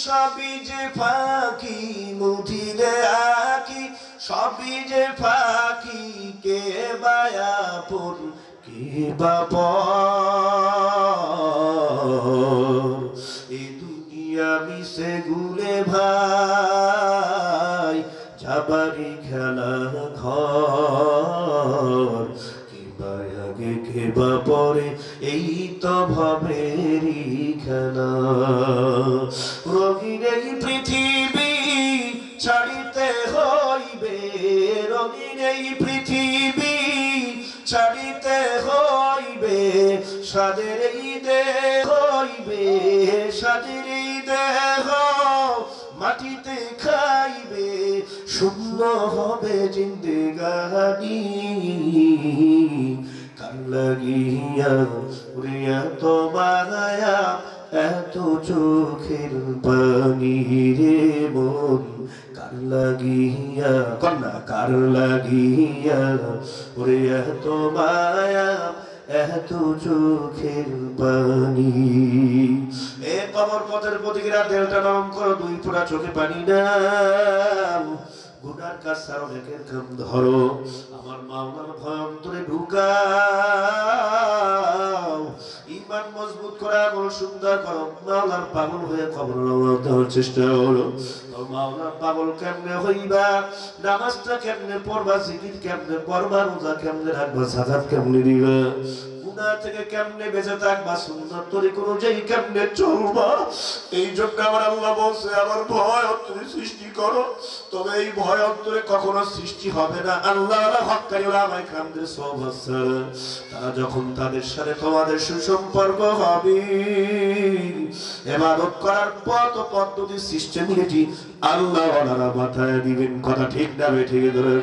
সবই যে ফাঁকি মুঠিরে আঁকি, সবই যে ফাঁকি, কে বায়াপুর কে বাপর। এই দুনিয়া মিশে গুলে ভাই, যাবারি খেলা ঘর, কে বা আগে কে বা পরে, এই তো ভাবেরই খেলা। রঙিন এই পৃথিবী ছাড়িতে হইবে, রঙিন এই পৃথিবী ছাড়িতে হইবে, সাদের এই দেহ হইবে, সাদের এই দেহ মাটিতে খাইবে, শূন্য হবে জিন্দেগানি। কার লাগিয়া ওরে এত মায়া, এত চোখের পানি রে মন, কার লাগিয়া কন্যা, কার লাগিয়া ওরে এত মায়া, এত চোখের পানি। এ কবর পথের প্রতিক্রিয়া দেলটা নরম করো, দুই ফোঁটা চোখে পানি নাও। গুনার কাজ ছাড়ো, নেকের কাম ধরো, আমার মাওলার ভয় অন্তরে ঢুকাও। ইমান মজবুত করা, আমল সুন্দর করো, মাওলার পাগল হয়ে কবর দেওয়ার চেষ্টা করো। মাওলার পাগল কেমনে হইবা, নামাজটা কেমনে পড়বা, জিকির কেমনে পড়বা, রোজা কেমনে রাখবা, যাকাত কেমনে দিবা, গুনাহ থেকে কেমনে বেঁচে থাকবা, সুন্নাত তরিকা অনুযায়ী কেমনে চলবা। এই জন্য আমার আল্লাহ বলছে, আমার ভয় অন্তরে সৃষ্টি করো। তবে এই ভয় অন্তরে কখনো সৃষ্টি হবে না আল্লাহর হক্কানি উলামায়ে কেরামদের সোহবত ছাড়া। তারা যখন তাদের সাথে তোমাদের সুসম্পর্ক হবে, ইবাদত করার পথ পদ্ধতি সিস্টেমটি আল্লাহ ওনারা মাথায় দিবেন। কথা ঠিক না ঠিক ধরে